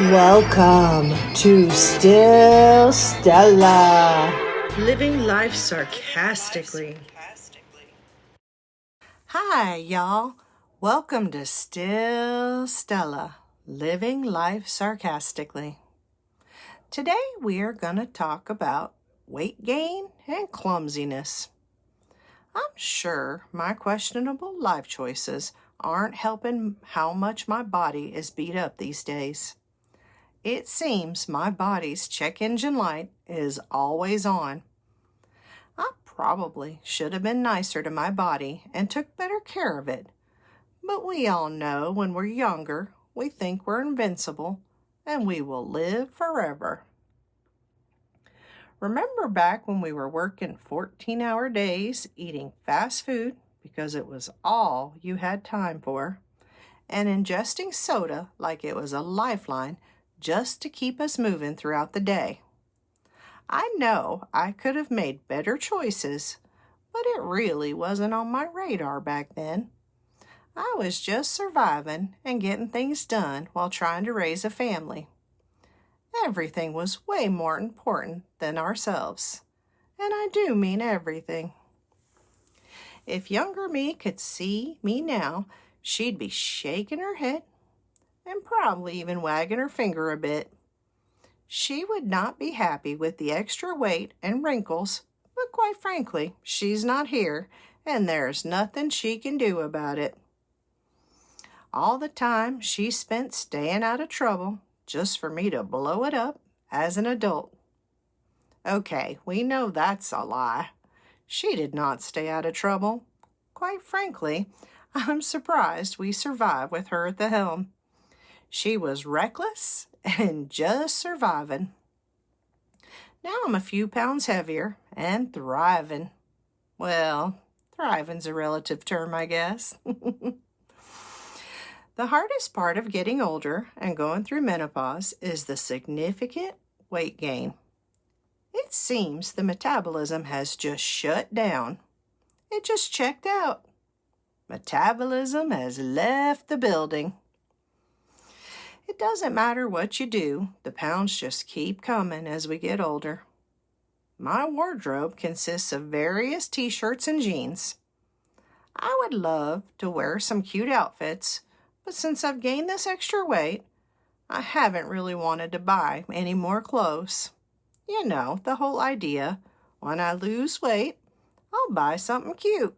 Welcome to Still Stella, living life sarcastically. Hi, y'all. Welcome to Still Stella, living life sarcastically. Today we are going to talk about weight gain and clumsiness. I'm sure my questionable life choices aren't helping how much my body is beat up these days. It seems my body's check engine light is always on. I probably should have been nicer to my body and took better care of it. But we all know when we're younger, we think we're invincible and we will live forever. Remember back when we were working 14-hour days, eating fast food because it was all you had time for, and ingesting soda like it was a lifeline just to keep us moving throughout the day. I know I could have made better choices, but it really wasn't on my radar back then. I was just surviving and getting things done while trying to raise a family. Everything was way more important than ourselves, and I do mean everything. If younger me could see me now, she'd be shaking her head and probably even wagging her finger a bit. She would not be happy with the extra weight and wrinkles, but quite frankly, she's not here, and there's nothing she can do about it. All the time she spent staying out of trouble just for me to blow it up as an adult. Okay, we know that's a lie. She did not stay out of trouble. Quite frankly, I'm surprised we survived with her at the helm. She was reckless and just surviving. Now I'm a few pounds heavier and thriving. Well, thriving's a relative term, I guess. The hardest part of getting older and going through menopause is the significant weight gain. It seems the metabolism has just shut down. It just checked out. Metabolism has left the building. It doesn't matter what you do, the pounds just keep coming as we get older. My wardrobe consists of various t-shirts and jeans. I would love to wear some cute outfits, but since I've gained this extra weight, I haven't really wanted to buy any more clothes. You know, the whole idea, when I lose weight, I'll buy something cute.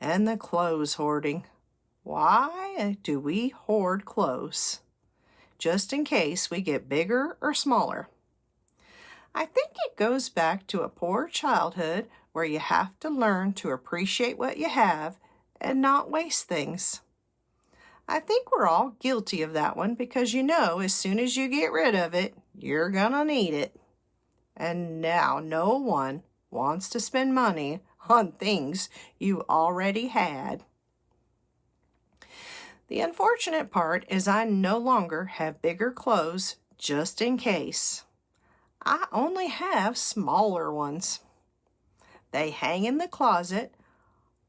And the clothes hoarding. Why do we hoard clothes? Just in case we get bigger or smaller. I think it goes back to a poor childhood where you have to learn to appreciate what you have and not waste things. I think we're all guilty of that one because you know as soon as you get rid of it, you're gonna need it. And now no one wants to spend money on things you already had. The unfortunate part is I no longer have bigger clothes just in case. I only have smaller ones. They hang in the closet,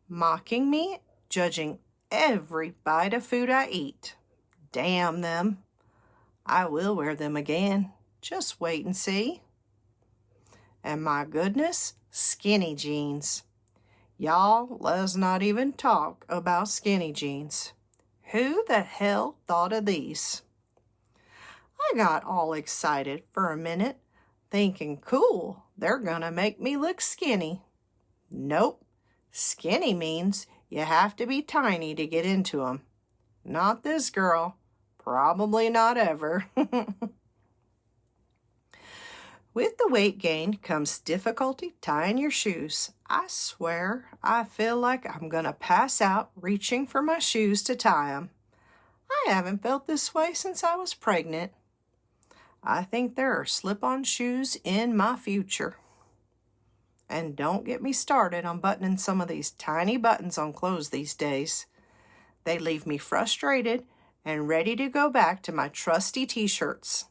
mocking me, judging every bite of food I eat. Damn them. I will wear them again. Just wait and see. And my goodness, skinny jeans. Y'all, let's not even talk about skinny jeans. Who the hell thought of these? I got all excited for a minute, thinking, cool, they're gonna make me look skinny. Nope, skinny means you have to be tiny to get into them. Not this girl. Probably not ever. With the weight gain comes difficulty tying your shoes. I swear I feel like I'm gonna pass out reaching for my shoes to tie them. I haven't felt this way since I was pregnant. I think there are slip-on shoes in my future. And don't get me started on buttoning some of these tiny buttons on clothes these days. They leave me frustrated and ready to go back to my trusty t-shirts.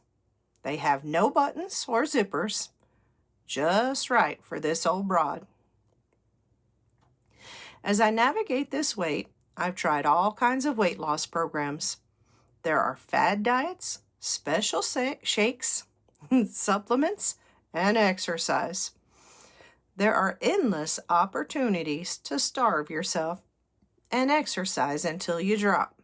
They have no buttons or zippers, just right for this old broad. As I navigate this weight, I've tried all kinds of weight loss programs. There are fad diets, special shakes, supplements, and exercise. There are endless opportunities to starve yourself and exercise until you drop.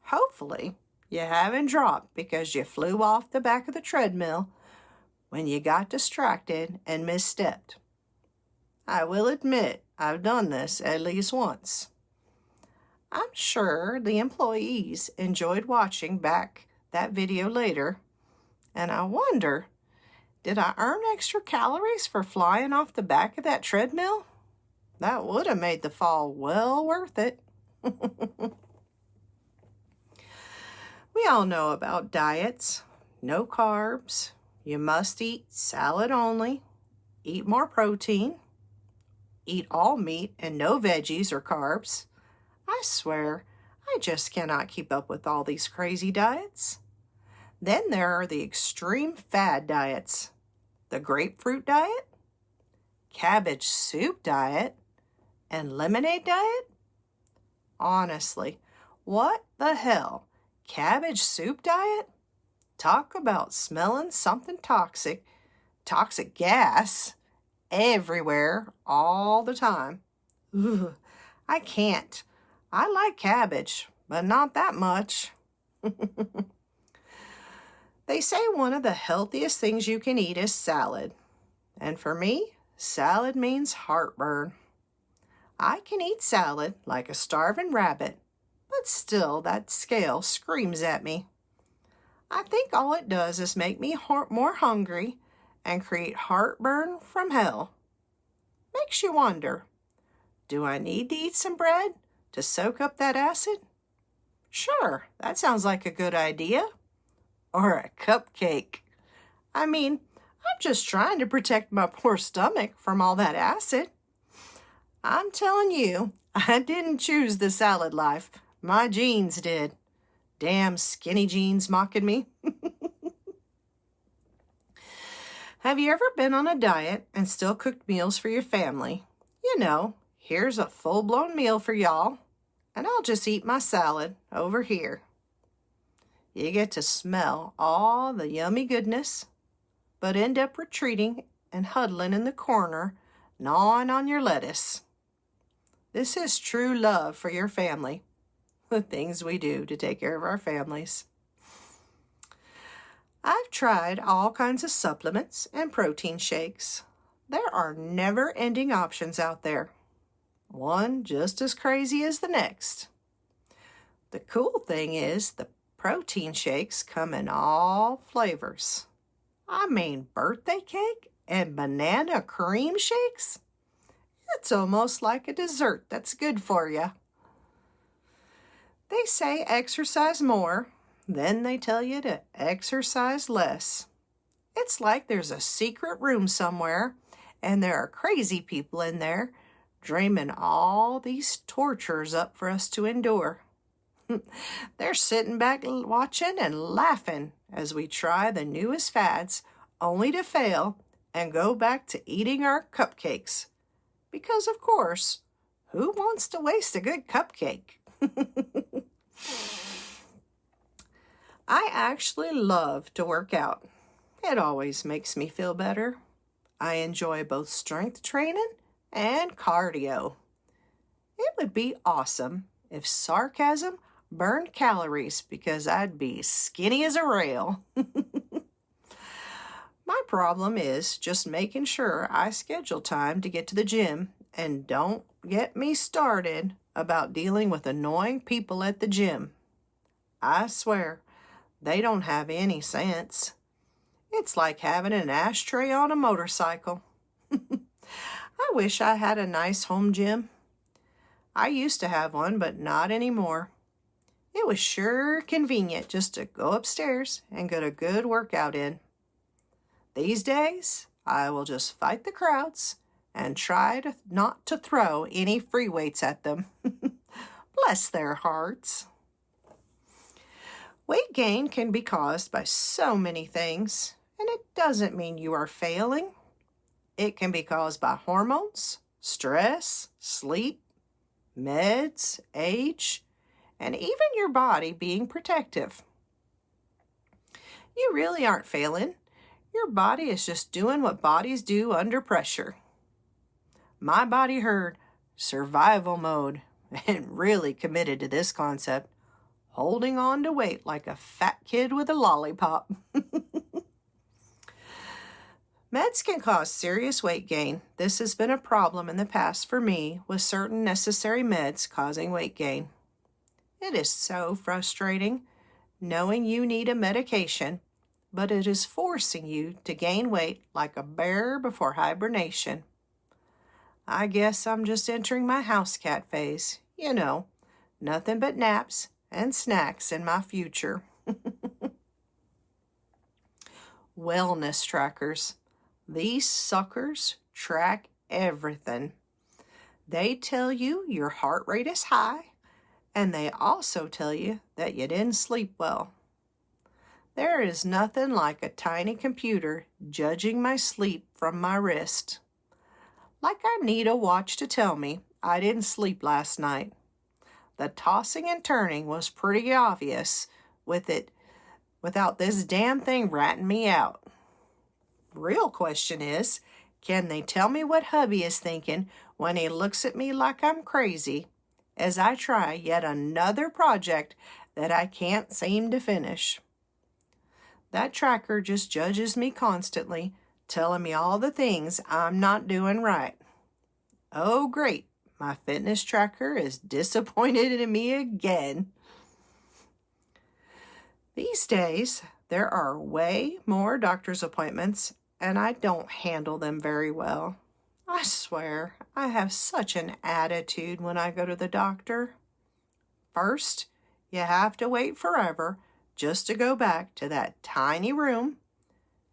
Hopefully, you haven't dropped because you flew off the back of the treadmill when you got distracted and misstepped. I will admit I've done this at least once. I'm sure the employees enjoyed watching back that video later, and I wonder, did I earn extra calories for flying off the back of that treadmill? That would have made the fall well worth it. We all know about diets. No carbs. You must eat salad only. Eat more protein. Eat all meat and no veggies or carbs. I swear, I just cannot keep up with all these crazy diets. Then there are the extreme fad diets. The grapefruit diet, cabbage soup diet, and lemonade diet? Honestly, what the hell? Cabbage soup diet? Talk about smelling something toxic gas everywhere all the time. Ugh, I can't. I like cabbage, but not that much. They say one of the healthiest things you can eat is salad. And for me, salad means heartburn. I can eat salad like a starving rabbit, but still that scale screams at me. I think all it does is make me more hungry and create heartburn from hell. Makes you wonder, do I need to eat some bread to soak up that acid? Sure, that sounds like a good idea. Or a cupcake. I mean, I'm just trying to protect my poor stomach from all that acid. I'm telling you, I didn't choose the salad life. My genes did. Damn skinny jeans mocking me. Have you ever been on a diet and still cooked meals for your family? You know, here's a full-blown meal for y'all, and I'll just eat my salad over here. You get to smell all the yummy goodness, but end up retreating and huddling in the corner, gnawing on your lettuce. This is true love for your family, the things we do to take care of our families. I've tried all kinds of supplements and protein shakes. There are never-ending options out there, one just as crazy as the next. The cool thing is the protein shakes come in all flavors. I mean, birthday cake and banana cream shakes? It's almost like a dessert that's good for you. They say exercise more, then they tell you to exercise less. It's like there's a secret room somewhere, and there are crazy people in there dreaming all these tortures up for us to endure. They're sitting back watching and laughing as we try the newest fads, only to fail and go back to eating our cupcakes. Because, of course, who wants to waste a good cupcake? I actually love to work out. It always makes me feel better. I enjoy both strength training and cardio. It would be awesome if sarcasm burned calories because I'd be skinny as a rail. My problem is just making sure I schedule time to get to the gym, and don't get me started about dealing with annoying people at the gym. I swear, they don't have any sense. It's like having an ashtray on a motorcycle. I wish I had a nice home gym. I used to have one, but not anymore. It was sure convenient just to go upstairs and get a good workout in. These days, I will just fight the crowds and try not to throw any free weights at them. Bless their hearts. Weight gain can be caused by so many things, and it doesn't mean you are failing. It can be caused by hormones, stress, sleep, meds, age, and even your body being protective. You really aren't failing. Your body is just doing what bodies do under pressure. My body heard survival mode and really committed to this concept, holding on to weight like a fat kid with a lollipop. Meds can cause serious weight gain. This has been a problem in the past for me with certain necessary meds causing weight gain. It is so frustrating knowing you need a medication, but it is forcing you to gain weight like a bear before hibernation. I guess I'm just entering my house cat phase. You know, nothing but naps and snacks in my future. Wellness trackers. These suckers track everything. They tell you your heart rate is high, and they also tell you that you didn't sleep well. There is nothing like a tiny computer judging my sleep from my wrist. Like I need a watch to tell me I didn't sleep last night. The tossing and turning was pretty obvious without this damn thing ratting me out. Real question is, can they tell me what hubby is thinking when he looks at me like I'm crazy as I try yet another project that I can't seem to finish? That tracker just judges me constantly, telling me all the things I'm not doing right. Oh, great. My fitness tracker is disappointed in me again. These days, there are way more doctor's appointments, and I don't handle them very well. I swear, I have such an attitude when I go to the doctor. First, you have to wait forever just to go back to that tiny room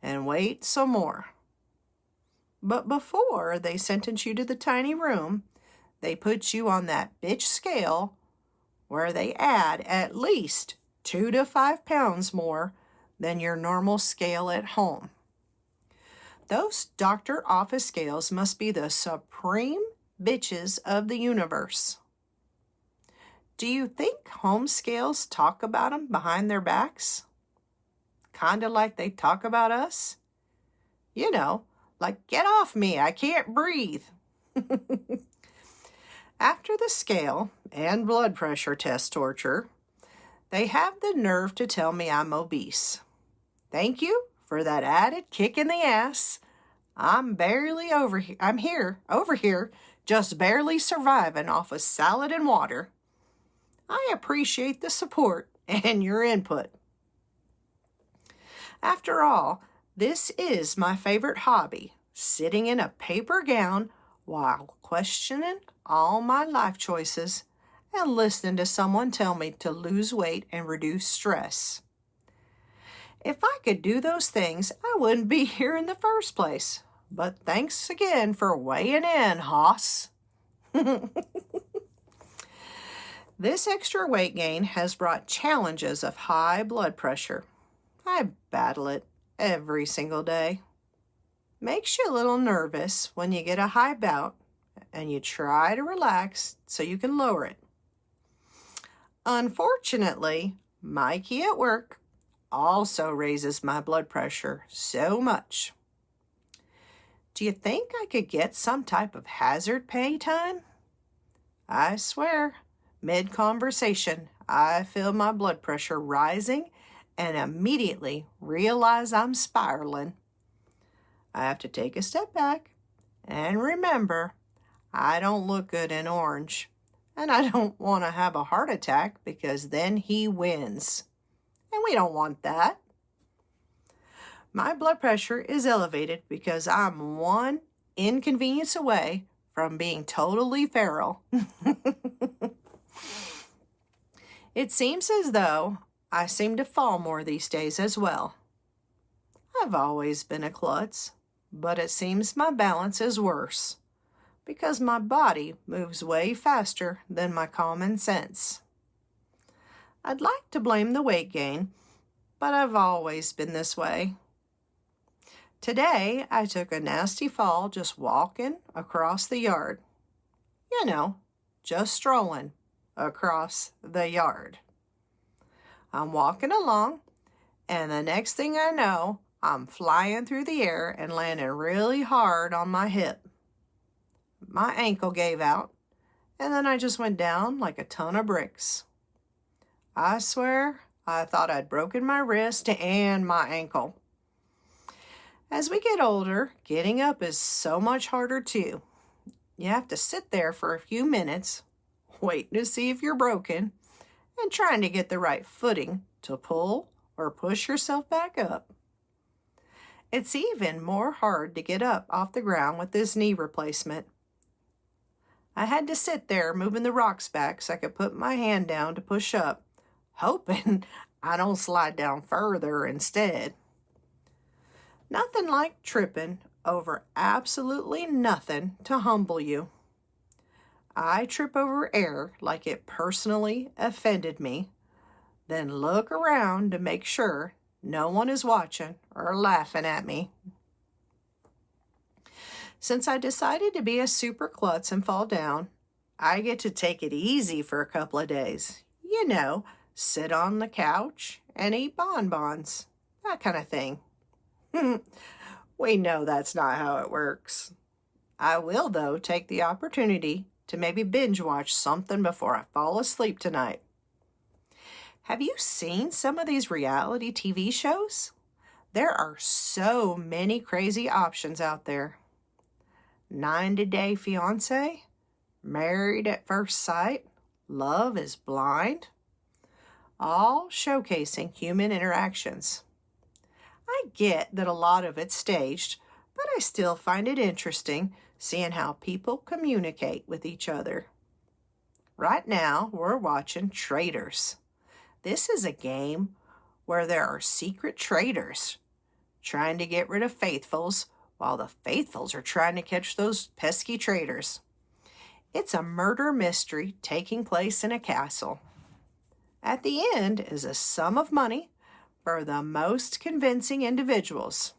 and wait some more. But before they sentence you to the tiny room, they put you on that bitch scale where they add at least 2 to 5 pounds more than your normal scale at home. Those doctor office scales must be the supreme bitches of the universe. Do you think home scales talk about them behind their backs? Kinda like they talk about us? You know, like, get off me, I can't breathe. After the scale and blood pressure test torture, they have the nerve to tell me I'm obese. Thank you for that added kick in the ass. I'm over here, just barely surviving off of salad and water. I appreciate the support and your input. After all, this is my favorite hobby, sitting in a paper gown while questioning all my life choices and listening to someone tell me to lose weight and reduce stress. If I could do those things, I wouldn't be here in the first place. But thanks again for weighing in, Hoss. This extra weight gain has brought challenges of high blood pressure. I battle it every single day. Makes you a little nervous when you get a high bout and you try to relax so you can lower it. Unfortunately, Mikey at work also raises my blood pressure so much. Do you think I could get some type of hazard pay time? I swear, mid-conversation, I feel my blood pressure rising and immediately realize I'm spiraling. I have to take a step back and remember, I don't look good in orange, and I don't want to have a heart attack because then he wins. And we don't want that. My blood pressure is elevated because I'm one inconvenience away from being totally feral. It seems as though I seem to fall more these days as well. I've always been a klutz, but it seems my balance is worse because my body moves way faster than my common sense. I'd like to blame the weight gain, but I've always been this way. Today, I took a nasty fall just walking across the yard. You know, just strolling across the yard. I'm walking along, And the next thing I know, I'm flying through the air and landing really hard on my hip. My ankle gave out, and then I just went down like a ton of bricks. I swear, I thought I'd broken my wrist and my ankle. As we get older, getting up is so much harder too. You have to sit there for a few minutes, waiting to see if you're broken, and trying to get the right footing to pull or push yourself back up. It's even more hard to get up off the ground with this knee replacement. I had to sit there moving the rocks back so I could put my hand down to push up, hoping I don't slide down further instead. Nothing like tripping over absolutely nothing to humble you. I trip over air like it personally offended me, then look around to make sure no one is watching or laughing at me. Since I decided to be a super klutz and fall down, I get to take it easy for a couple of days. You know, sit on the couch and eat bonbons, that kind of thing. We know that's not how it works. I will, though, take the opportunity to maybe binge watch something before I fall asleep tonight. Have you seen some of these reality TV shows? There are so many crazy options out there. 90-Day Fiancé, Married at First Sight, Love is Blind, all showcasing human interactions. I get that a lot of it's staged, but I still find it interesting seeing how people communicate with each other. Right now, we're watching Traitors. This is a game where there are secret traitors trying to get rid of faithfuls while the faithfuls are trying to catch those pesky traitors. It's a murder mystery taking place in a castle. At the end is a sum of money for the most convincing individuals.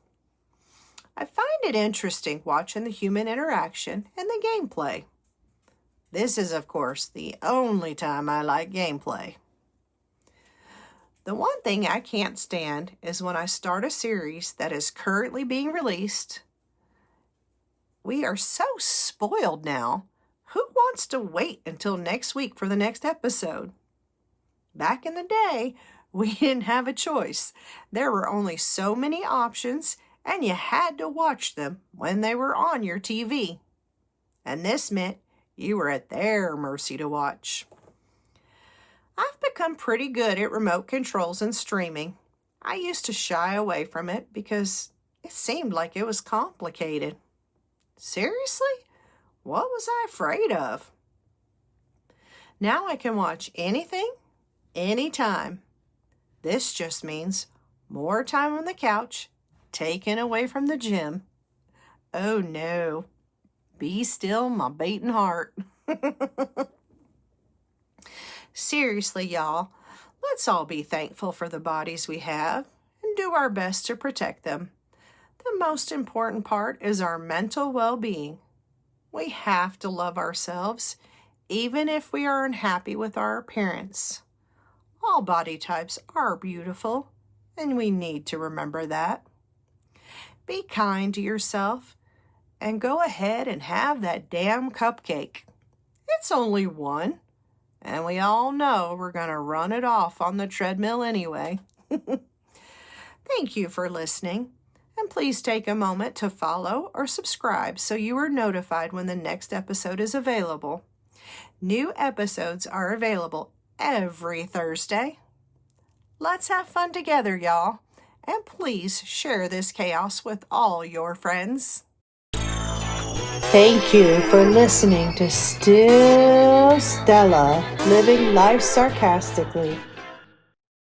I find it interesting watching the human interaction and the gameplay. This is, of course, the only time I like gameplay. The one thing I can't stand is when I start a series that is currently being released. We are so spoiled now. Who wants to wait until next week for the next episode? Back in the day, we didn't have a choice. There were only so many options, and you had to watch them when they were on your TV. And this meant you were at their mercy to watch. I've become pretty good at remote controls and streaming. I used to shy away from it because it seemed like it was complicated. Seriously? What was I afraid of? Now I can watch anything, anytime. This just means more time on the couch, taken away from the gym. Oh no. Be still, my beating heart. Seriously, y'all, let's all be thankful for the bodies we have and do our best to protect them. The most important part is our mental well-being. We have to love ourselves, even if we are unhappy with our appearance. All body types are beautiful, and we need to remember that. Be kind to yourself, and go ahead and have that damn cupcake. It's only one. And we all know we're going to run it off on the treadmill anyway. Thank you for listening. And please take a moment to follow or subscribe so you are notified when the next episode is available. New episodes are available every Thursday. Let's have fun together, y'all. And please share this chaos with all your friends. Thank you for listening to Still Stella, living life sarcastically.